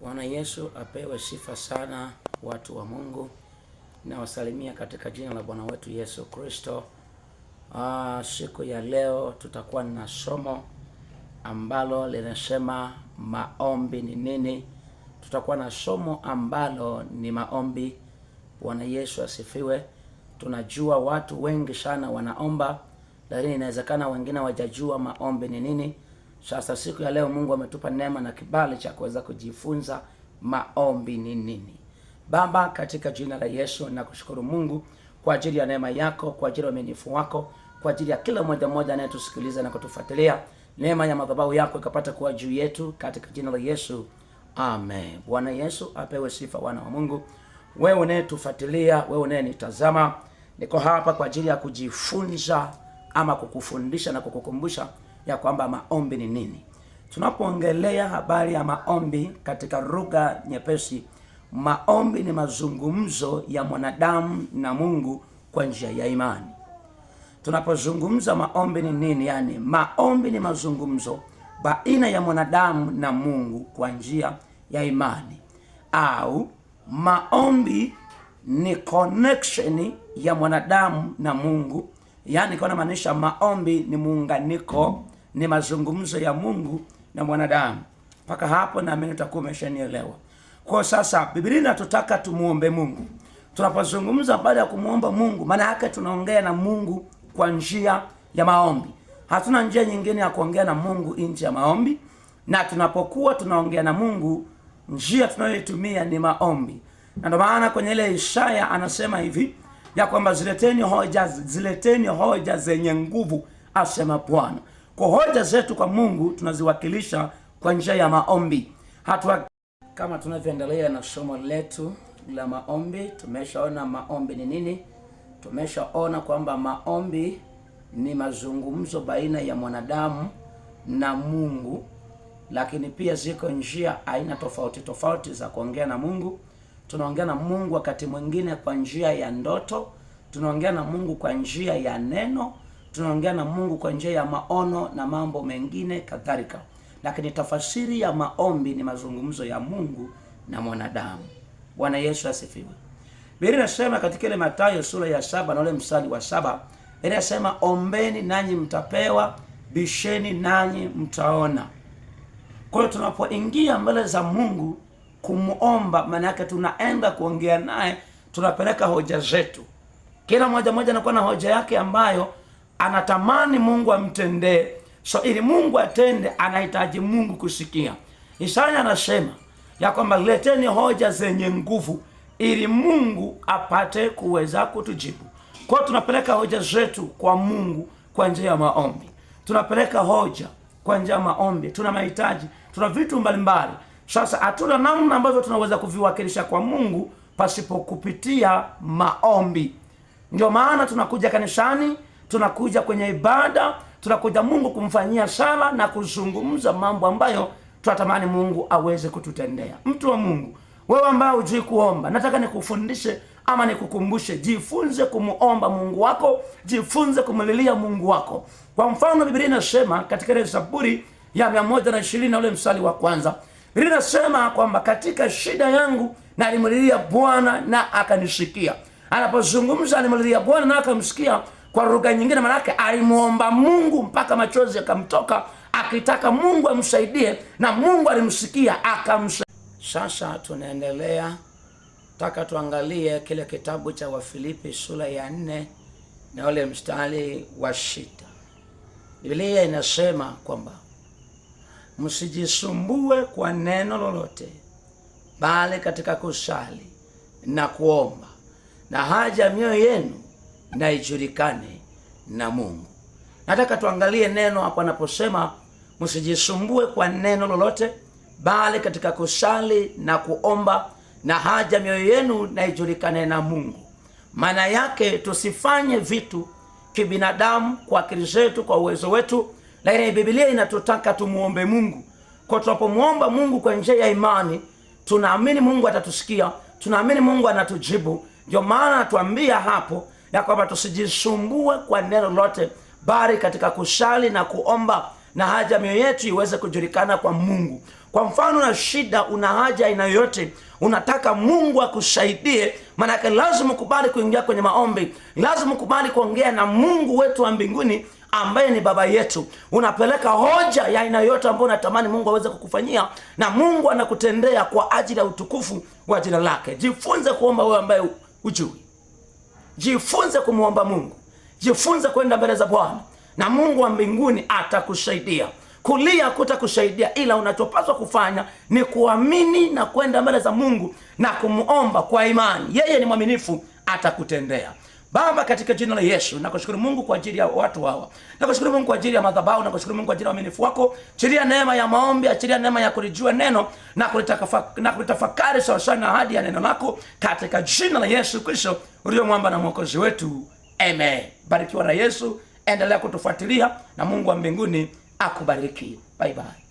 Bwana Yesu apewe sifa sana, watu wa Mungu. Nawasalimia katika jina la Bwana wetu Yesu Kristo. Siku ya leo tutakuwa na somo ambalo linasema maombi ni nini. Tutakuwa na somo ambalo ni maombi. Bwana Yesu asifiwe. Tunajua watu wengi sana wanaomba, lakini inawezekana wengine wajajua maombi ni nini. Sasa siku ya leo Mungu ametupa neema na kibali cha kuweza kujifunza maombi ni nini. Baba, katika jina la Yesu nakushukuru Mungu kwa ajili ya neema yako, kwa ajili ya uaminifu wako, kwa ajili ya kila mmoja anayetusikiliza na kutufuatilia. Neema ya madhabahu yako ikapata kuwa juu yetu katika jina la Yesu. Amen. Bwana Yesu apewe sifa, wana wa Mungu. Wewe unayetufuatilia, wewe unayenitazama, niko hapa kwa ajili ya kujifunza ama kukufundisha na kukukumbusha ya kwamba maombi ni nini. Tunapoongelea habari ya maombi katika lugha nyepesi, maombi ni mazungumzo ya mwanadamu na Mungu kwa njia ya imani. Tunapozungumza maombi ni nini? Yani maombi ni mazungumzo baina ya mwanadamu na Mungu kwa njia ya imani, au maombi ni connection ya mwanadamu na Mungu. Yani kwa maanisha maombi ni muunganiko, ni mazungumzo ya Mungu na mwanadamu. Mpaka hapo na mimi nitakuwa umeshanielewa. Kwa sasa Biblia inatutaka tumuombe Mungu. Tunapozungumza baada ya kumuomba Mungu, maana yake tunaongea na Mungu kwa njia ya maombi. Hatuna njia nyingine ya kuongea na Mungu nje ya maombi. Na tunapokuwa tunaongea na Mungu, njia tunayoitumia ni maombi. Na ndio maana kwenye ile Isaya anasema hivi ya kwamba zileteni hoja zenye nguvu, asema Bwana. Kwa hoja zetu kwa Mungu tunaziwakilisha kwa njia ya maombi. Kama tunavyoendelea na somo letu la maombi, tumeshaona maombi ni nini. Tumeshaona kwamba maombi ni mazungumzo baina ya mwanadamu na Mungu, lakini pia ziko njia aina tofauti za kuongea na Mungu. Tunaongea na Mungu wakati mwingine kwa njia ya ndoto, tunaongea na Mungu kwa njia ya neno, tunaongea na Mungu kwa njia ya maono na mambo mengine kadhalika. Lakini tafasiri ya maombi ni mazungumzo ya Mungu na mwanadamu. Bwana Yesu asifiwe. Biblia inasema katika ile Mathayo sura ya 7 na ule mstari wa 7, inasema ombeni nanyi mtapewa, bisheni nanyi mtaona. Kwa hiyo tunapoingia mbele za Mungu kumuomba, maana yake tunaenda kuongea naye, tunapeleka hoja zetu. Kila mmoja anakuwa na hoja yake ambayo anatamani Mungu amtendee. So ili Mungu atende, anahitaji Mungu kusikia. Isaya anasema ya kwamba leteni hoja zenye nguvu ili Mungu apate kuweza kutujibu. Kwa tunapeleka hoja zetu kwa Mungu kwa njia ya maombi. Tunapeleka hoja kwa njia ya maombi. Tuna mahitaji, tuna vitu mbalimbali. Sasa hatuna namna ambavyo tunaweza kuviwakilisha kwa Mungu pasipo kupitia maombi. Ndio maana tunakuja kanisani, tunakuja kwenye ibada, tunakuja Mungu kumfanyia sala na kuzungumza mambo ambayo tunatamani Mungu aweze kututendea. Mtu wa Mungu, wewe ambaye hujui kuomba, nataka nikufundishe ama nikukumbushe, jifunze kumuomba Mungu wako, jifunze kumlilia Mungu wako. Kwa mfano Biblia inasema katika ile Zaburi ya 120 na ule mstari wa kwanza, Biblia inasema kwamba katika shida yangu nalimlilia Bwana na akanisikia. Anapozungumza alimlilia Bwana na akamsikia, kwa lugha nyingine maana yake alimuomba Mungu mpaka machozi yakamtoka, akitaka Mungu amsaidie, na Mungu alimsikia akamsaidia. Sasa tunaendelea, taka tuangalie kile kitabu cha Wafilipi sura ya 4 na ule mstari wa 6. Biblia inasema kwamba msijisumbue kwa neno lolote, bali katika kusali na kuomba na haja mioyo yenu na ijulikane na Mungu. Nataka tuangalie neno hapo anaposema msijisumbue kwa neno lolote, bali katika kusali na kuomba na haja mioyo yenu na ijulikane na Mungu. Maana yake tusifanye vitu kibinadamu kwa akili zetu, kwa uwezo wetu, lakini Biblia inatutaka tumuombe Mungu. Kwa tunapomuomba Mungu kwa njia ya imani, tunaamini Mungu atatusikia, tunaamini Mungu anatujibu. Ndio maana anatuambia hapo ya kwamba tusijisumbue kwa neno lote, bali katika kusali na kuomba na haja mioyo yetu iweze kujulikana kwa Mungu. Kwa mfano na shida, una haja aina yoyote, unataka Mungu akusaidie, maana lazima ukubali kuingia kwenye maombi, lazima ukubali kuongea na Mungu wetu wa mbinguni ambaye ni baba yetu. Unapeleka hoja ya aina yote ambayo unatamani Mungu aweze kukufanyia, na Mungu anakutendea kwa ajili ya utukufu wa jina lake. Jifunze kuomba wewe ambaye hujui. Jifunze kumuomba Mungu. Jifunze kwenda mbele za Bwana na Mungu wa mbinguni atakusaidia. Kulia kutakusaidia, ila unachopaswa kufanya ni kuamini na kwenda mbele za Mungu na kumuomba kwa imani. Yeye ni mwaminifu, atakutendea. Baba, katika jina la Yesu, nakushukuru Mungu kwa ajili ya watu hawa. Nakushukuru Mungu kwa ajili ya madhabahu, nakushukuru Mungu kwa ajili ya uaminifu wako. Achilia neema ya maombi, achilia neema ya kulijua neno na kulitafakari sawa sawa na ahadi ya neno lako, katika jina la Yesu Kristo uliye mwamba na mwokozi wetu. Amen. Barikiwa na Yesu, endelea kutufuatilia na Mungu wa mbinguni akubariki. Bye bye.